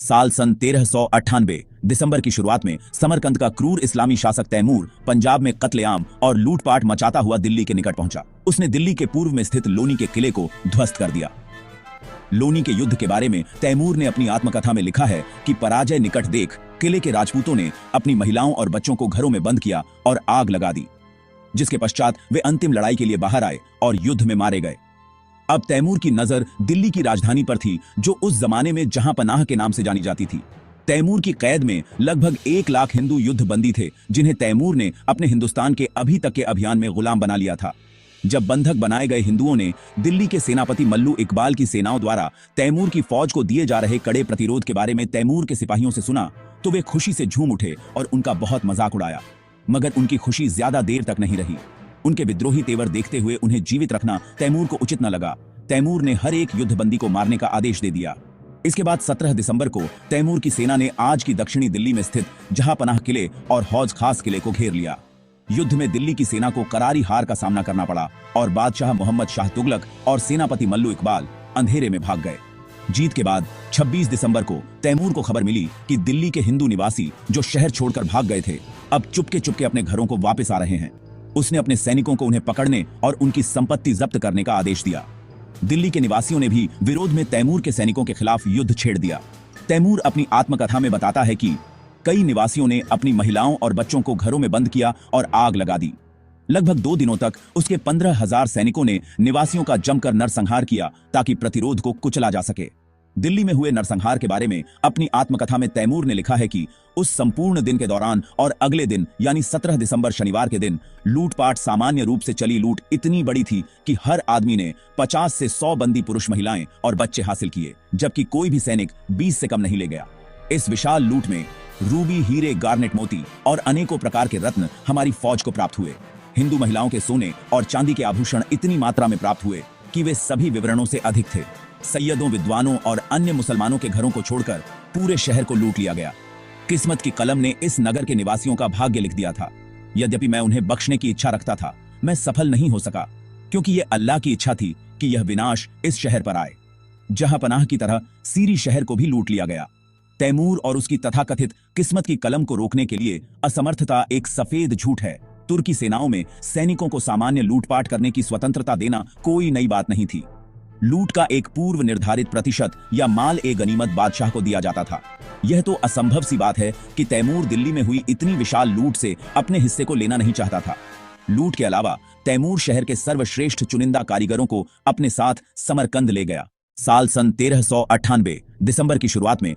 साल सन 1398 दिसंबर की शुरुआत में समरकंद का क्रूर इस्लामी शासक तैमूर पंजाब में कत्लेआम और लूटपाट मचाता हुआ दिल्ली के निकट पहुंचा। उसने दिल्ली के पूर्व में स्थित लोनी के किले को ध्वस्त कर दिया। लोनी के युद्ध के बारे में तैमूर ने अपनी आत्मकथा में लिखा है कि पराजय निकट देख किले के राजपूतों ने अपनी महिलाओं और बच्चों को घरों में बंद किया और आग लगा दी, जिसके पश्चात वे अंतिम लड़ाई के लिए बाहर आए और युद्ध में मारे गए। अब तैमूर की नजर दिल्ली की राजधानी पर थी, जो उस जमाने में जहांपनाह के नाम से जानी जाती थी। तैमूर की कैद में लगभग 1 लाख हिंदू युद्ध बंदी थे, जिन्हें तैमूर ने अपने हिंदुस्तान के अभी तक के अभियान में गुलाम बना लिया था। जब बंधक बनाए गए हिंदुओं ने दिल्ली के सेनापति मल्लू इकबाल की सेनाओं द्वारा तैमूर की फौज को दिए जा रहे कड़े प्रतिरोध के बारे में तैमूर के सिपाहियों से सुना, तो वे खुशी से झूम उठे और उनका बहुत मजाक उड़ाया। मगर उनकी खुशी ज्यादा देर तक नहीं रही। उनके विद्रोही तेवर देखते हुए उन्हें जीवित रखना तैमूर को उचित न लगा। तैमूर ने हर एक युद्धबंदी को मारने का आदेश दे दिया। इसके बाद 17 दिसंबर को तैमूर की सेना ने आज की दक्षिणी दिल्ली में स्थित जहांपनाह किले और हौज खास किले को घेर लिया। युद्ध में दिल्ली की सेना को करारी हार का सामना करना पड़ा और बादशाह मोहम्मद शाह तुगलक और सेनापति मल्लू इकबाल अंधेरे में भाग गए। जीत के बाद 26 दिसंबर को तैमूर को खबर मिली कि दिल्ली के हिंदू निवासी जो शहर छोड़कर भाग गए थे, अब चुपके चुपके अपने घरों को वापस आ रहे हैं। उसने अपने सैनिकों को उन्हें पकड़ने और उनकी संपत्ति जब्त करने का आदेश दिया। दिल्ली के निवासियों ने भी विरोध में तैमूर के सैनिकों के खिलाफ युद्ध छेड़ दिया। तैमूर अपनी आत्मकथा में बताता है कि कई निवासियों ने अपनी महिलाओं और बच्चों को घरों में बंद किया और आग लगा दी। लगभग 2 दिनों तक उसके 15,000 सैनिकों ने निवासियों का जमकर नरसंहार किया ताकि प्रतिरोध को कुचला जा सके। दिल्ली में हुए नरसंहार के बारे में अपनी आत्मकथा में तैमूर ने लिखा है कि उस संपूर्ण दिन के दौरान और अगले दिन यानी 17 दिसंबर शनिवार के दिन लूटपाट सामान्य रूप से चली लूट इतनी बड़ी थी कि हर आदमी ने 50 से 100 बंदी पुरुष, महिलाएं और बच्चे हासिल किए, जबकि कोई भी सैनिक 20 से कम नहीं ले गया। इस विशाल लूट में रूबी, हीरे, गार्नेट, मोती और अनेकों प्रकार के रत्न हमारी फौज को प्राप्त हुए। हिंदू महिलाओं के सोने और चांदी के आभूषण इतनी मात्रा में प्राप्त हुए कि वे सभी विवरणों से अधिक थे। सैयदों, विद्वानों और अन्य मुसलमानों के घरों को छोड़कर पूरे शहर को लूट लिया गया। किस्मत की कलम ने इस नगर के निवासियों का भाग्य लिख दिया था। यद्यपि मैं उन्हें बख्शने की इच्छा रखता था, मैं सफल नहीं हो सका, क्योंकि यह अल्लाह की इच्छा थी कि यह विनाश इस शहर पर आए। जहांपनाह की तरह सीरी शहर को भी लूट लिया गया। तैमूर और उसकी तथाकथित किस्मत की कलम को रोकने के लिए असमर्थता एक सफेद झूठ है। तुर्की सेनाओं में सैनिकों को सामान्य लूटपाट करने की स्वतंत्रता देना कोई नई बात नहीं थी। लूट का एक पूर्व निर्धारित प्रतिशत या माल ए गनीमत बादशाह को दिया जाता था। यह तो असंभव सी बात है कि तैमूर दिल्ली में हुई इतनी विशाल लूट से अपने हिस्से को लेना नहीं चाहता था। लूट के अलावा तैमूर शहर के सर्वश्रेष्ठ चुनिंदा कारीगरों को अपने साथ समरकंद ले गया। साल सन 1398 दिसंबर की शुरुआत में